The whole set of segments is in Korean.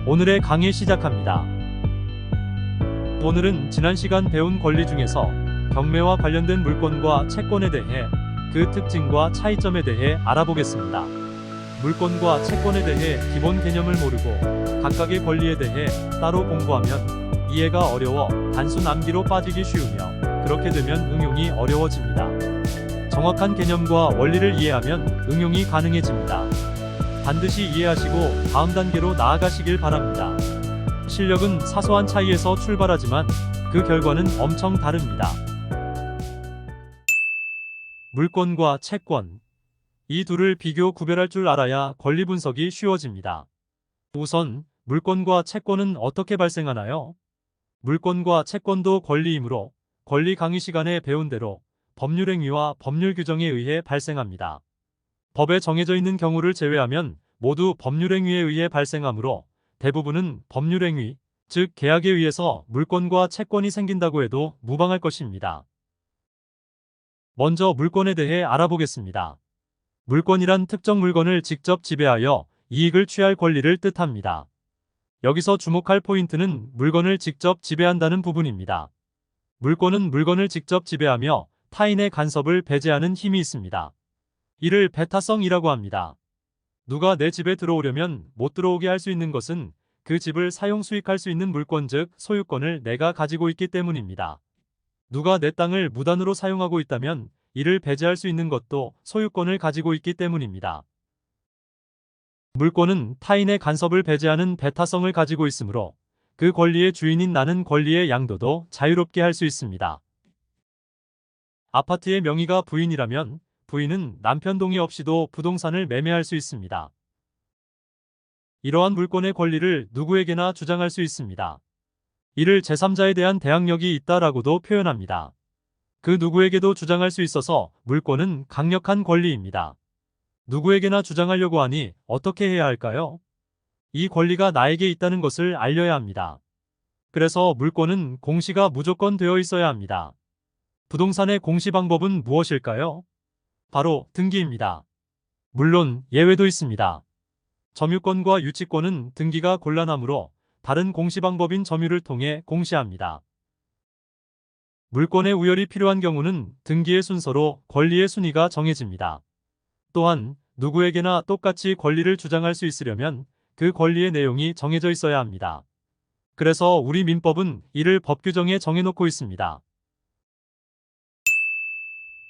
오늘의 강의 시작합니다. 오늘은 지난 시간 배운 권리 중에서 경매와 관련된 물권과 채권에 대해 그 특징과 차이점에 대해 알아보겠습니다. 물권과 채권에 대해 기본 개념을 모르고 각각의 권리에 대해 따로 공부하면 이해가 어려워 단순 암기로 빠지기 쉬우며 그렇게 되면 응용이 어려워집니다. 정확한 개념과 원리를 이해하면 응용이 가능해집니다. 반드시 이해하시고 다음 단계로 나아가시길 바랍니다. 실력은 사소한 차이에서 출발하지만 그 결과는 엄청 다릅니다. 물권과 채권. 이 둘을 비교 구별할 줄 알아야 권리 분석이 쉬워집니다. 우선 물권과 채권은 어떻게 발생하나요? 물권과 채권도 권리이므로 권리 강의 시간에 배운 대로 법률 행위와 법률 규정에 의해 발생합니다. 법에 정해져 있는 경우를 제외하면 모두 법률 행위에 의해 발생하므로 대부분은 법률 행위, 즉 계약에 의해서 물권과 채권이 생긴다고 해도 무방할 것입니다. 먼저 물권에 대해 알아보겠습니다. 물권이란 특정 물건을 직접 지배하여 이익을 취할 권리를 뜻합니다. 여기서 주목할 포인트는 물건을 직접 지배한다는 부분입니다. 물권은 물건을 직접 지배하며 타인의 간섭을 배제하는 힘이 있습니다. 이를 배타성이라고 합니다. 누가 내 집에 들어오려면 못 들어오게 할 수 있는 것은 그 집을 사용 수익할 수 있는 물권 즉 소유권을 내가 가지고 있기 때문입니다. 누가 내 땅을 무단으로 사용하고 있다면 이를 배제할 수 있는 것도 소유권을 가지고 있기 때문입니다. 물권은 타인의 간섭을 배제하는 배타성을 가지고 있으므로 그 권리의 주인인 나는 권리의 양도도 자유롭게 할 수 있습니다. 아파트의 명의가 부인이라면 부인은 남편 동의 없이도 부동산을 매매할 수 있습니다. 이러한 물권의 권리를 누구에게나 주장할 수 있습니다. 이를 제3자에 대한 대항력이 있다라고도 표현합니다. 그 누구에게도 주장할 수 있어서 물권은 강력한 권리입니다. 누구에게나 주장하려고 하니 어떻게 해야 할까요? 이 권리가 나에게 있다는 것을 알려야 합니다. 그래서 물권은 공시가 무조건 되어 있어야 합니다. 부동산의 공시 방법은 무엇일까요? 바로 등기입니다. 물론 예외도 있습니다. 점유권과 유치권은 등기가 곤란하므로 다른 공시 방법인 점유를 통해 공시합니다. 물권의 우열이 필요한 경우는 등기의 순서로 권리의 순위가 정해집니다. 또한 누구에게나 똑같이 권리를 주장할 수 있으려면 그 권리의 내용이 정해져 있어야 합니다. 그래서 우리 민법은 이를 법규정에 정해놓고 있습니다.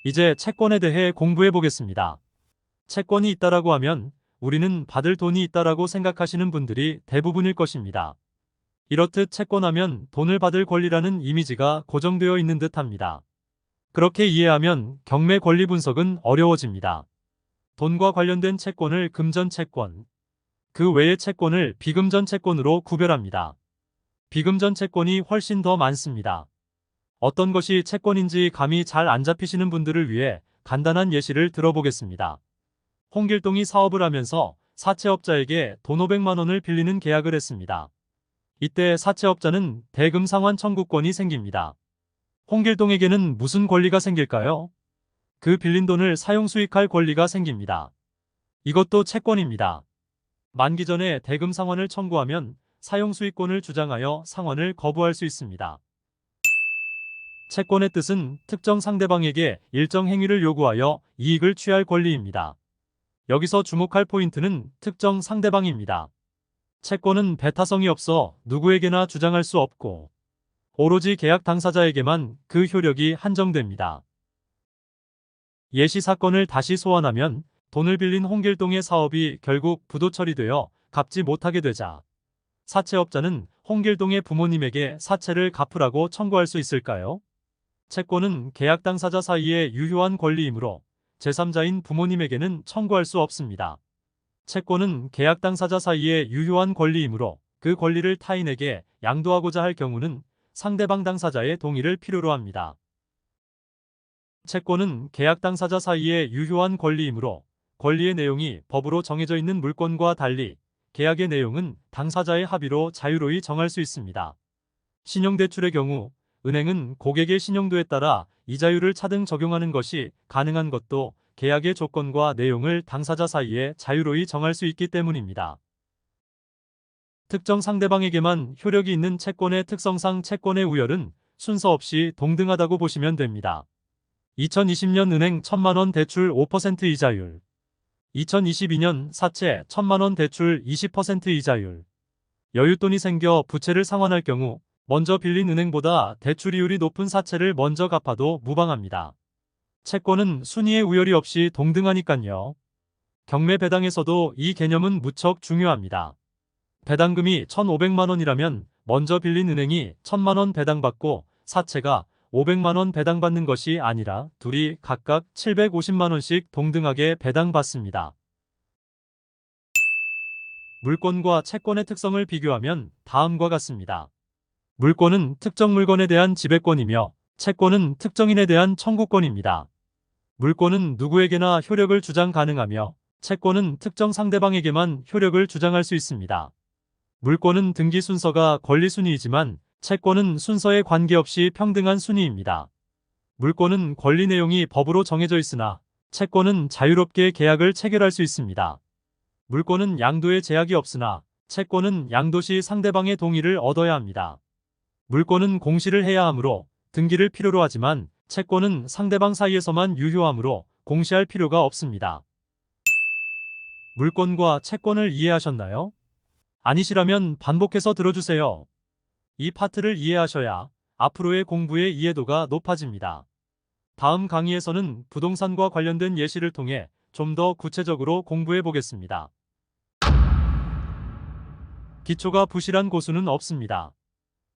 이제 채권에 대해 공부해 보겠습니다. 채권이 있다라고 하면 우리는 받을 돈이 있다라고 생각하시는 분들이 대부분일 것입니다. 이렇듯 채권하면 돈을 받을 권리라는 이미지가 고정되어 있는 듯합니다. 그렇게 이해하면 경매 권리 분석은 어려워집니다. 돈과 관련된 채권을 금전 채권, 그 외의 채권을 비금전 채권으로 구별합니다. 비금전 채권이 훨씬 더 많습니다. 어떤 것이 채권인지 감이 잘 안 잡히시는 분들을 위해 간단한 예시를 들어보겠습니다. 홍길동이 사업을 하면서 사채업자에게 돈 500만 원을 빌리는 계약을 했습니다. 이때 사채업자는 대금 상환 청구권이 생깁니다. 홍길동에게는 무슨 권리가 생길까요? 그 빌린 돈을 사용 수익할 권리가 생깁니다. 이것도 채권입니다. 만기 전에 대금 상환을 청구하면 사용 수익권을 주장하여 상환을 거부할 수 있습니다. 채권의 뜻은 특정 상대방에게 일정 행위를 요구하여 이익을 취할 권리입니다. 여기서 주목할 포인트는 특정 상대방입니다. 채권은 배타성이 없어 누구에게나 주장할 수 없고 오로지 계약 당사자에게만 그 효력이 한정됩니다. 예시 사건을 다시 소환하면 돈을 빌린 홍길동의 사업이 결국 부도 처리되어 갚지 못하게 되자 사채업자는 홍길동의 부모님에게 사채를 갚으라고 청구할 수 있을까요? 채권은 계약 당사자 사이의 유효한 권리이므로 제3자인 부모님에게는 청구할 수 없습니다. 채권은 계약 당사자 사이의 유효한 권리이므로 그 권리를 타인에게 양도하고자 할 경우는 상대방 당사자의 동의를 필요로 합니다. 채권은 계약 당사자 사이의 유효한 권리이므로 권리의 내용이 법으로 정해져 있는 물권과 달리 계약의 내용은 당사자의 합의로 자유로이 정할 수 있습니다. 신용대출의 경우 은행은 고객의 신용도에 따라 이자율을 차등 적용하는 것이 가능한 것도 계약의 조건과 내용을 당사자 사이에 자유로이 정할 수 있기 때문입니다. 특정 상대방에게만 효력이 있는 채권의 특성상 채권의 우열은 순서 없이 동등하다고 보시면 됩니다. 2020년 은행 1,000만원 대출 5% 이자율, 2022년 사채 1,000만원 대출 20% 이자율. 여윳돈이 생겨 부채를 상환할 경우 먼저 빌린 은행보다 대출이율이 높은 사채를 먼저 갚아도 무방합니다. 채권은 순위의 우열이 없이 동등하니깐요. 경매 배당에서도 이 개념은 무척 중요합니다. 배당금이 1,500만원이라면 먼저 빌린 은행이 1,000만원 배당받고 사채가 500만원 배당받는 것이 아니라 둘이 각각 750만원씩 동등하게 배당받습니다. 물권과 채권의 특성을 비교하면 다음과 같습니다. 물권은 특정 물건에 대한 지배권이며 채권은 특정인에 대한 청구권입니다. 물권은 누구에게나 효력을 주장 가능하며 채권은 특정 상대방에게만 효력을 주장할 수 있습니다. 물권은 등기 순서가 권리 순위이지만 채권은 순서에 관계없이 평등한 순위입니다. 물권은 권리 내용이 법으로 정해져 있으나 채권은 자유롭게 계약을 체결할 수 있습니다. 물권은 양도에 제약이 없으나 채권은 양도 시 상대방의 동의를 얻어야 합니다. 물권은 공시를 해야 하므로 등기를 필요로 하지만 채권은 상대방 사이에서만 유효하므로 공시할 필요가 없습니다. 물권과 채권을 이해하셨나요? 아니시라면 반복해서 들어주세요. 이 파트를 이해하셔야 앞으로의 공부의 이해도가 높아집니다. 다음 강의에서는 부동산과 관련된 예시를 통해 좀 더 구체적으로 공부해 보겠습니다. 기초가 부실한 고수는 없습니다.